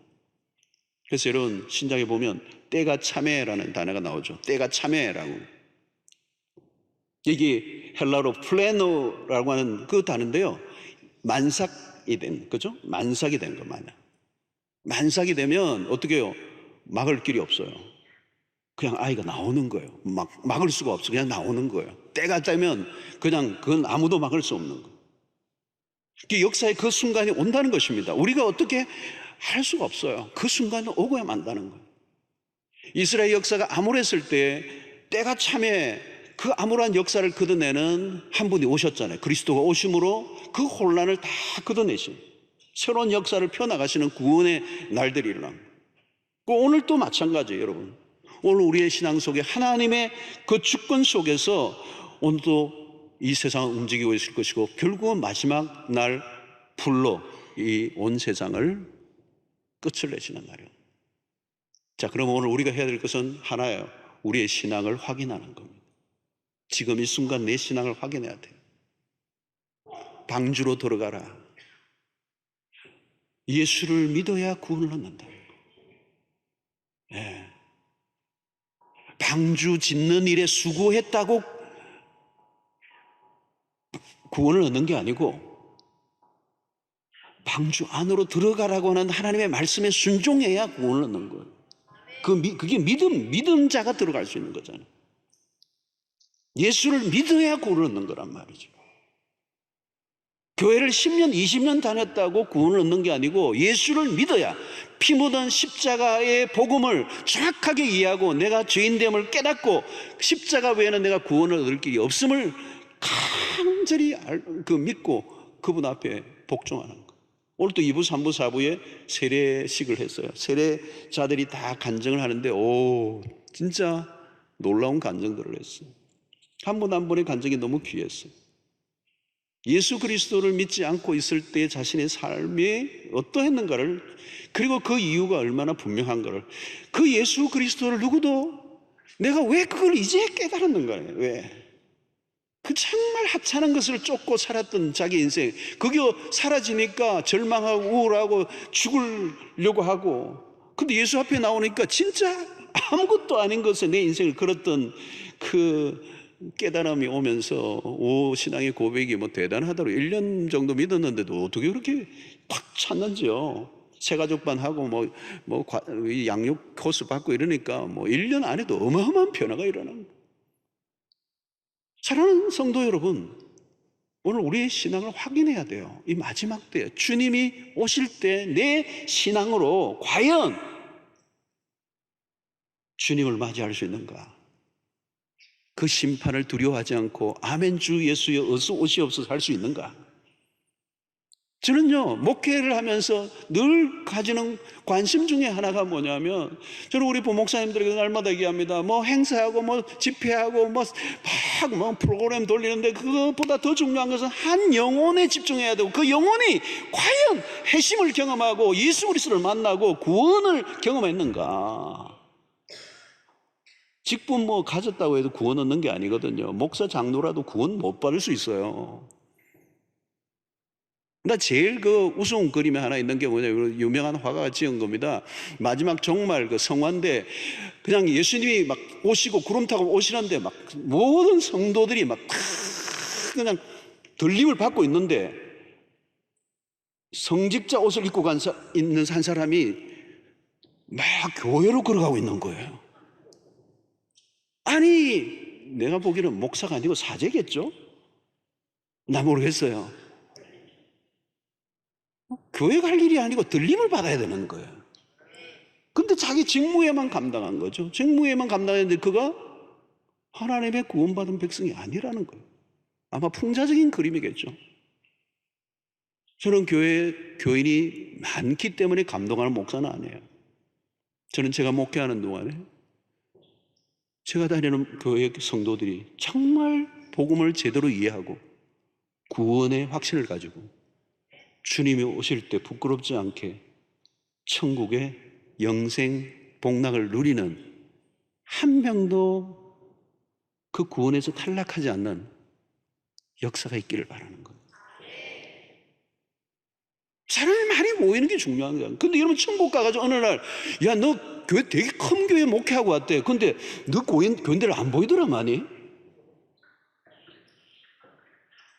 그래서 여러분, 신약에 보면 때가 참회라는 단어가 나오죠. 때가 참회라고. 이게 헬라로 플레노라고 하는 그 단어인데요, 만삭이 된, 그죠? 만삭이 된 거, 만삭이 되면 어떻게 해요? 막을 길이 없어요. 그냥 아이가 나오는 거예요. 막을 수가 없어. 그냥 나오는 거예요. 때가 되면 그냥 그건 아무도 막을 수 없는 거예요. 역사의 그 순간이 온다는 것입니다. 우리가 어떻게 할 수가 없어요. 그 순간은 오고야 만다는 거예요. 이스라엘 역사가 암울했을 때 때가 참에 그 암울한 역사를 걷어내는 한 분이 오셨잖아요. 그리스도가 오심으로 그 혼란을 다 걷어내신 새로운 역사를 펴나가시는 구원의 날들이 일어납니다. 오늘 또 마찬가지예요, 여러분. 오늘 우리의 신앙 속에 하나님의 그 주권 속에서 오늘도 이 세상을 움직이고 있을 것이고, 결국은 마지막 날 불로 이 온 세상을 끝을 내시는 날이에요. 자, 그럼 오늘 우리가 해야 될 것은 하나예요. 우리의 신앙을 확인하는 겁니다. 지금 이 순간 내 신앙을 확인해야 돼요. 방주로 들어가라. 예수를 믿어야 구원을 얻는다. 네. 방주 짓는 일에 수고했다고 구원을 얻는 게 아니고, 방주 안으로 들어가라고 하는 하나님의 말씀에 순종해야 구원을 얻는 거예요. 그게 믿은 자가 들어갈 수 있는 거잖아요. 예수를 믿어야 구원을 얻는 거란 말이죠. 교회를 10년, 20년 다녔다고 구원을 얻는 게 아니고, 예수를 믿어야, 피 묻은 십자가의 복음을 정확하게 이해하고 내가 죄인됨을 깨닫고 십자가 외에는 내가 구원을 얻을 길이 없음을 간절히 믿고 그분 앞에 복종하는 거. 오늘 또 2부, 3부, 4부에 세례식을 했어요. 세례자들이 다 간증을 하는데 진짜 놀라운 간증들을 했어요. 한 분 한 분의 간증이 너무 귀했어요. 예수 그리스도를 믿지 않고 있을 때 자신의 삶이 어떠했는가를, 그리고 그 이유가 얼마나 분명한가를, 그 예수 그리스도를 누구도 내가 왜 그걸 이제 깨달았는가, 왜? 그 정말 하찮은 것을 쫓고 살았던 자기 인생, 그게 사라지니까 절망하고 우울하고 죽으려고 하고, 근데 예수 앞에 나오니까 진짜 아무것도 아닌 것에 내 인생을 걸었던 그 깨달음이 오면서 신앙의 고백이 대단하다고 1년 정도 믿었는데도 어떻게 그렇게 팍 찼는지요. 새가족반 하고 양육 코스 받고 이러니까 1년 안에도 어마어마한 변화가 일어난 거예요. 사랑하는 성도 여러분, 오늘 우리의 신앙을 확인해야 돼요. 이 마지막 때에 주님이 오실 때 내 신앙으로 과연 주님을 맞이할 수 있는가? 그 심판을 두려워하지 않고 아멘 주 예수여 어서 오시옵소서 할 수 있는가? 저는요, 목회를 하면서 늘 가지는 관심 중에 하나가 뭐냐면, 저는 우리 부목사님들에게 날마다 얘기합니다. 뭐 행사하고, 뭐 집회하고, 뭐 프로그램 돌리는데, 그것보다 더 중요한 것은 한 영혼에 집중해야 되고, 그 영혼이 과연 회심을 경험하고 예수 그리스도를 만나고 구원을 경험했는가. 직분 뭐 가졌다고 해도 구원 얻는 게 아니거든요. 목사 장로라도 구원 못 받을 수 있어요. 나 제일 그 우스운 그림이 하나 있는 게 뭐냐면, 유명한 화가가 지은 겁니다. 마지막 종말 그 성화인데, 그냥 예수님이 막 오시고 구름 타고 오시는데 막 모든 성도들이 막 그냥 들림을 받고 있는데, 성직자 옷을 입고 있는 한 사람이 막 교회로 걸어가고 있는 거예요. 아니, 내가 보기에는 목사가 아니고 사제겠죠? 나 모르겠어요. 교회 갈 일이 아니고 들림을 받아야 되는 거예요. 근데 자기 직무에만 감당한 거죠. 직무에만 감당했는데 그가 하나님의 구원받은 백성이 아니라는 거예요. 아마 풍자적인 그림이겠죠. 저는 교인이 많기 때문에 감동하는 목사는 아니에요. 저는 제가 목회하는 동안에 제가 다니는 교회 성도들이 정말 복음을 제대로 이해하고 구원의 확신을 가지고 주님이 오실 때 부끄럽지 않게 천국의 영생 복락을 누리는, 한 명도 그 구원에서 탈락하지 않는 역사가 있기를 바라는 거예요. 사람이 많이 모이는 게 중요한 거야. 근데 여러분, 천국 가가지고 어느 날, 야, 너 교회 되게 큰 교회 목회하고 왔대. 근데 너 교인들 안 보이더라 많이.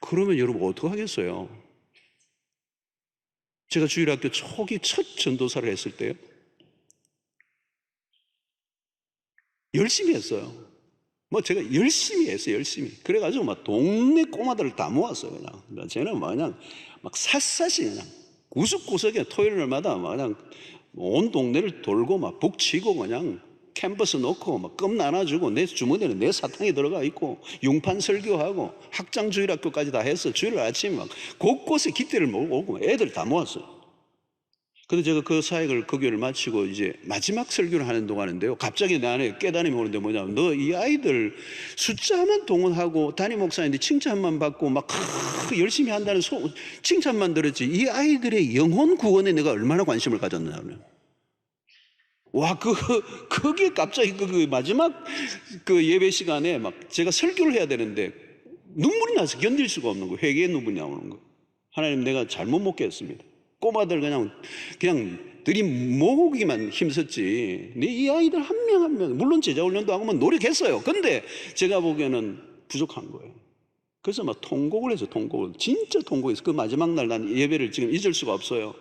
그러면 여러분 어떡하겠어요? 제가 주일학교 초기 첫 전도사를 했을 때요, 열심히 했어요. 뭐 제가 열심히 했어요, 열심히. 그래가지고 막 동네 꼬마들을 다 모았어요, 그냥. 쟤는 그냥 막 샅샅이 그냥 구석구석에 토요일마다 그냥 온 동네를 돌고 막 북치고 그냥 캠퍼스 놓고 막 껌 나눠주고, 내 주머니에는 내 사탕이 들어가 있고 융판 설교하고 학장 주일학교까지 다 했어. 주일 아침에 막 곳곳에 기대를 모으고 오고 애들 다 모았어요. 근데 제가 그 사역을, 그 교회를 마치고 이제 마지막 설교를 하는 동안인데요, 갑자기 내 안에 깨달음이 오는데 뭐냐면, 너 이 아이들 숫자만 동원하고 담임 목사님들 칭찬만 받고 막 열심히 한다는 칭찬만 들었지, 이 아이들의 영혼 구원에 내가 얼마나 관심을 가졌냐면, 와, 그게 갑자기 그 마지막 그 예배 시간에 막 제가 설교를 해야 되는데 눈물이 나서 견딜 수가 없는 거예요. 회개의 눈물이 나오는 거예요. 하나님, 내가 잘못 먹겠습니다. 꼬마들 그냥 들이모으기만 힘썼지, 이 아이들 한 명 한 명, 물론 제자 훈련도 하고 노력했어요. 근데 제가 보기에는 부족한 거예요. 그래서 막 통곡을 해서 진짜 통곡했어요. 그 마지막 날 난 예배를 지금 잊을 수가 없어요.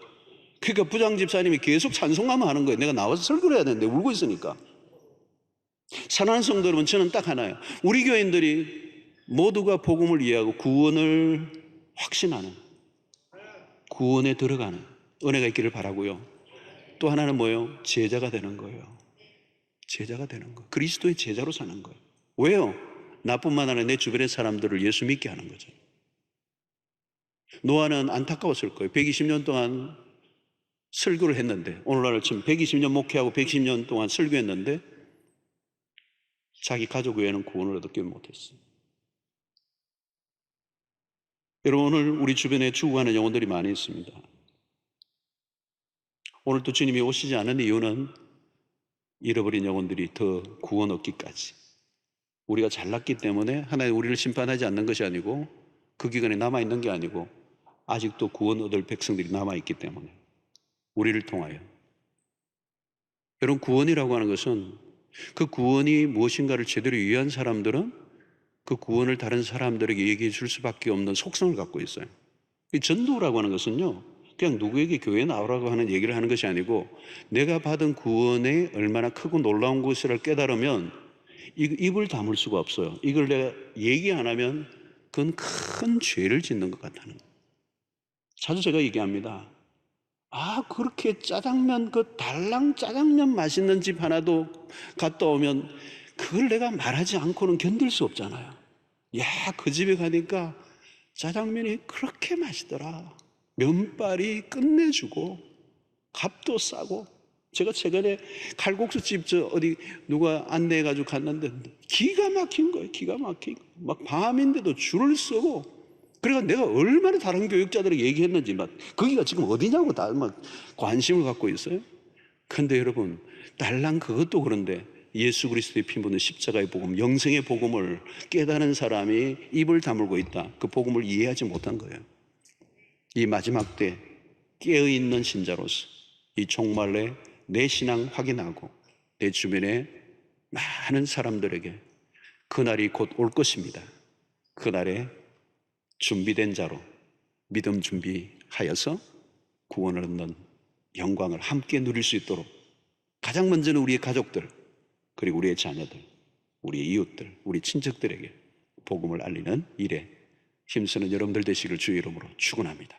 그러니까 부장 집사님이 계속 찬송하면 하는 거예요. 내가 나와서 설교를 해야 되는데 울고 있으니까. 사랑하는 성도 여러분, 저는 딱 하나예요. 우리 교인들이 모두가 복음을 이해하고 구원을 확신하는, 구원에 들어가는 은혜가 있기를 바라고요. 또 하나는 뭐예요? 제자가 되는 거예요. 제자가 되는 거. 그리스도의 제자로 사는 거예요. 왜요? 나뿐만 아니라 내 주변의 사람들을 예수 믿게 하는 거죠. 노아는 안타까웠을 거예요. 120년 동안 설교를 했는데, 오늘날 지금 120년 목회하고 120년 동안 설교했는데 자기 가족 외에는 구원을 얻지 못했어요. 여러분, 오늘 우리 주변에 죽어가는 영혼들이 많이 있습니다. 오늘 또 주님이 오시지 않은 이유는 잃어버린 영혼들이 더 구원 얻기까지, 우리가 잘났기 때문에 하나님 우리를 심판하지 않는 것이 아니고, 그 기간에 남아있는 게 아니고 아직도 구원 얻을 백성들이 남아있기 때문에 우리를 통하여. 여러분, 구원이라고 하는 것은, 그 구원이 무엇인가를 제대로 이해한 사람들은 그 구원을 다른 사람들에게 얘기해 줄 수밖에 없는 속성을 갖고 있어요. 이 전도라고 하는 것은요, 그냥 누구에게 교회에 나오라고 하는 얘기를 하는 것이 아니고, 내가 받은 구원에 얼마나 크고 놀라운 것을 깨달으면 입을 다물 수가 없어요. 이걸 내가 얘기 안 하면 그건 큰 죄를 짓는 것 같다는 거예요. 자주 제가 얘기합니다. 그렇게 짜장면, 그 달랑 짜장면 맛있는 집 하나도 갔다 오면 그걸 내가 말하지 않고는 견딜 수 없잖아요. 야, 그 집에 가니까 짜장면이 그렇게 맛있더라. 면발이 끝내주고 값도 싸고, 제가 최근에 칼국수집 어디 누가 안내해가지고 갔는데 기가 막힌 거예요. 기가 막힌 거. 막 밤인데도 줄을 서고. 그래서 내가 얼마나 다른 교육자들에게 얘기했는지 막 거기가 지금 어디냐고 다 막 관심을 갖고 있어요. 그런데 여러분, 달랑 그것도 그런데 예수 그리스도의 피 묻은 십자가의 복음, 영생의 복음을 깨달은 사람이 입을 다물고 있다. 그 복음을 이해하지 못한 거예요. 이 마지막 때 깨어있는 신자로서 이 종말에 내 신앙 확인하고 내 주변에 많은 사람들에게 그날이 곧 올 것입니다. 그날에 준비된 자로 믿음 준비하여서 구원을 얻는 영광을 함께 누릴 수 있도록 가장 먼저는 우리의 가족들, 그리고 우리의 자녀들, 우리의 이웃들, 우리 친척들에게 복음을 알리는 일에 힘쓰는 여러분들 되시기를 주의 이름으로 축원합니다.